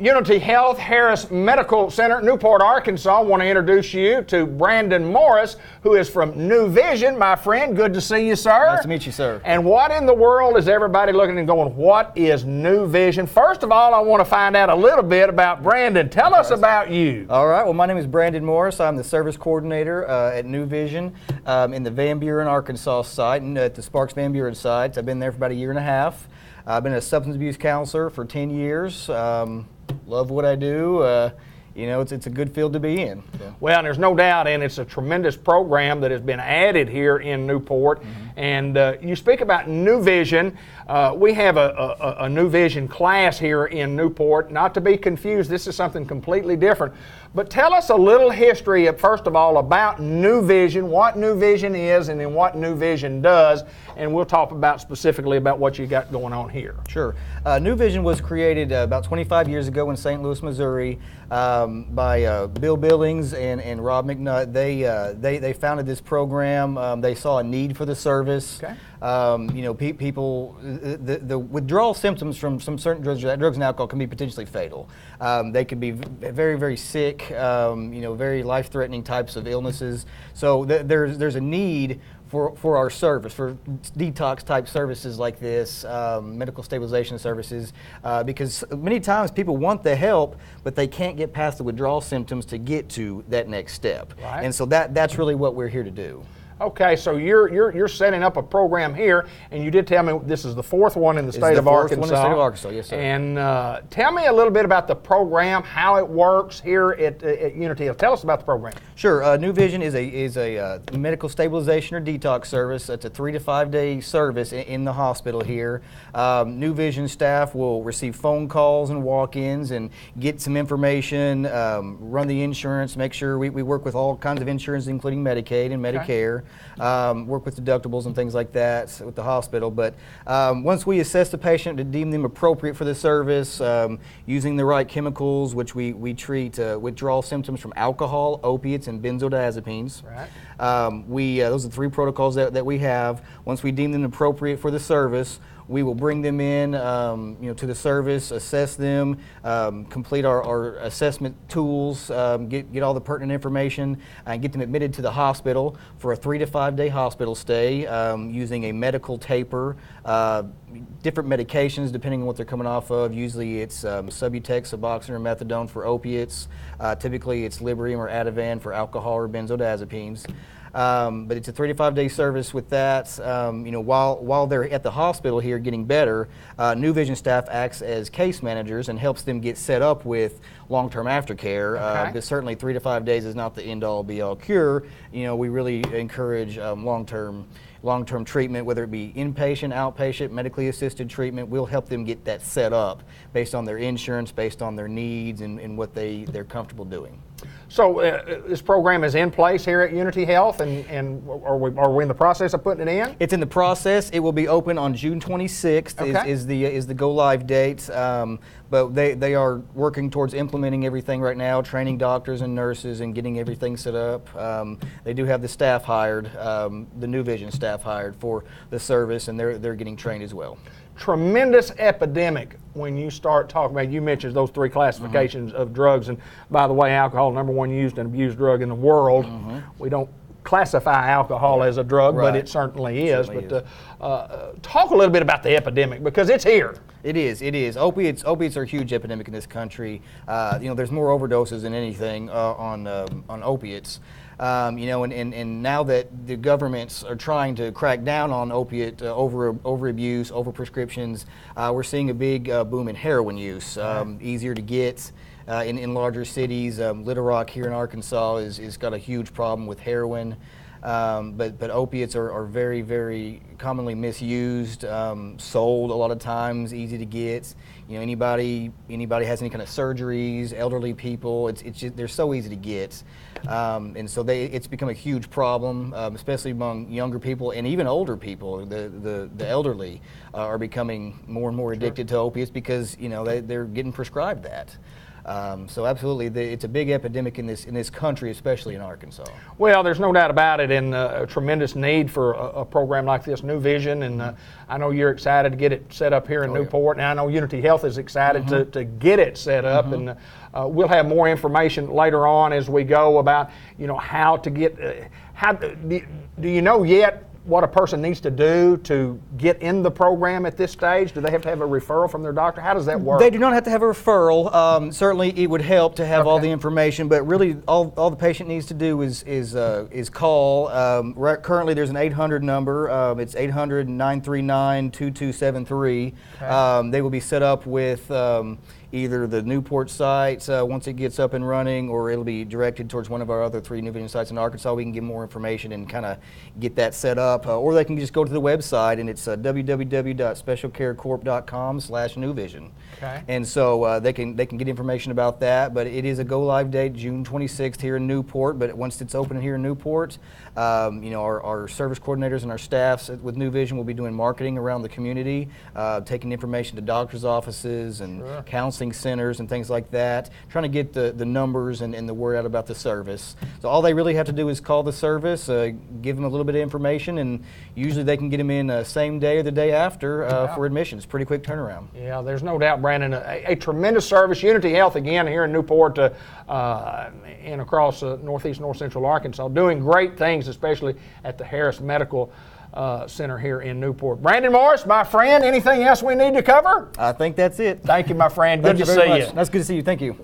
Unity Health Harris Medical Center, Newport, Arkansas. I want to introduce you to Brandon Morris, who is from New Vision. My friend, good to see you, sir. Nice to meet you, sir. And what in the world is everybody looking and going, what is New Vision? First of all, I want to find out a little bit about Brandon. Tell us about you. All right. Well, my name is Brandon Morris. I'm the service coordinator at New Vision in the Van Buren, Arkansas site, and at the Sparks Van Buren site. I've been there for about a year and a half. I've been a substance abuse counselor for 10 years. Love what I do. You know, it's a good field to be in. So. Well, there's no doubt, and it's a tremendous program that has been added here in Newport. And you speak about New Vision. We have a New Vision class here in Newport. Not to be confused, this is something completely different. But tell us a little history, first of all, about New Vision, what New Vision is, and then what New Vision does. And we'll talk about specifically about what you got going on here. Sure. New Vision was created about 25 years ago in St. Louis, Missouri, by Bill Billings and Rob McNutt. They founded this program. They saw a need for the service. Okay. You know, people, the withdrawal symptoms from some certain drugs and alcohol can be potentially fatal. They can be very, very sick, you know, very life-threatening types of illnesses. So there's a need for our service, for detox type services like this, medical stabilization services, because many times people want the help, but they can't get past the withdrawal symptoms to get to that next step. Right. And so that's really what we're here to do. Okay, so you're setting up a program here, and you did tell me this is the fourth one in the state of Arkansas. One in the state of Arkansas, yes, sir. And tell me a little bit about the program, how it works here at Unity. Tell us about the program. Sure. New Vision is a medical stabilization or detox service. It's a 3 to 5 day service in the hospital here. New Vision staff will receive phone calls and walk-ins and get some information, run the insurance, make sure we work with all kinds of insurance, including Medicaid and Medicare. Work with deductibles and things like that with the hospital. But once we assess the patient to deem them appropriate for the service, using the right chemicals, which we treat withdrawal symptoms from alcohol, opiates, and benzodiazepines. Right. Those are the 3 protocols that we have. Once we deem them appropriate for the service, we will bring them in, you know, to the service, assess them, complete our assessment tools, get all the pertinent information, and get them admitted to the hospital for a 3 to 5 day hospital stay, using a medical taper, different medications depending on what they're coming off of. Usually it's Subutex, Suboxone, or Methadone for opiates. Typically it's Librium or Ativan for alcohol or benzodiazepines. But it's a 3 to 5 day service with that. You know, while they're at the hospital here getting better, New Vision staff acts as case managers and helps them get set up with long-term aftercare. Okay. But certainly 3 to 5 days is not the end-all be-all cure. You know, we really encourage long-term treatment, whether it be inpatient, outpatient, medically assisted treatment. We'll help them get that set up based on their insurance, based on their needs, and what they're comfortable doing. So this program is in place here at Unity Health, and are we in the process of putting it in? It's in the process. It will be open on June 26th. Okay. is the go live date. But they are working towards implementing everything right now, training doctors and nurses and getting everything set up. They do have the staff hired, the New Vision staff hired for the service, and they're getting trained as well. Tremendous epidemic when you start talking about, you mentioned those 3 classifications of drugs, and by the way, alcohol, #1 used and abused drug in the world. We don't classify alcohol as a drug, but it certainly is. Talk a little bit about the epidemic, because it's here. It is. Opiates are a huge epidemic in this country. You know, there's more overdoses than anything on opiates. You know, and now that the governments are trying to crack down on opiate overabuse, overprescriptions, we're seeing a big boom in heroin use. Easier to get in larger cities. Little Rock here in Arkansas is got a huge problem with heroin. But opiates are very, very commonly misused, sold a lot of times, easy to get. You know, anybody has any kind of surgeries, elderly people, it's just, they're so easy to get. And so it's become a huge problem, especially among younger people and even older people. The elderly are becoming more and more addicted to opiates because, you know, they're getting prescribed that. So absolutely, it's a big epidemic in this country, especially in Arkansas. Well, there's no doubt about it, and a tremendous need for a program like this, New Vision, and I know you're excited to get it set up here in Newport, and I know Unity Health is excited to get it set up, and we'll have more information later on as we go about, how to get, do you know yet what a person needs to do to get in the program at this stage? Do they have to have a referral from their doctor? How does that work? They do not have to have a referral. Certainly, it would help to have all the information, but really, all the patient needs to do is call. Currently, there's an 800 number. It's 800-939-2273. They will be set up with either the Newport site once it gets up and running, or it'll be directed towards one of our other 3 New Vision sites in Arkansas. We can get more information and kind of get that set up, or they can just go to the website, and it's www.specialcarecorp.com/newvision. Okay. And so they can get information about that. But it is a go live date, June 26th here in Newport. But once it's open here in Newport, our service coordinators and our staffs with New Vision will be doing marketing around the community, taking information to doctors' offices and counseling centers and things like that, trying to get the numbers and the word out about the service. So all they really have to do is call the service, give them a little bit of information, and usually they can get them in same day or the day after for admission. It's pretty quick turnaround. Yeah, there's no doubt, Brandon. A tremendous service. Unity Health, again, here in Newport and across northeast, north central Arkansas, doing great things, especially at the Harris Medical Center here in Newport. Brandon Morris, my friend, anything else we need to cover? I think that's it. Thank you, my friend. Good to see you. That's good to see you. Thank you.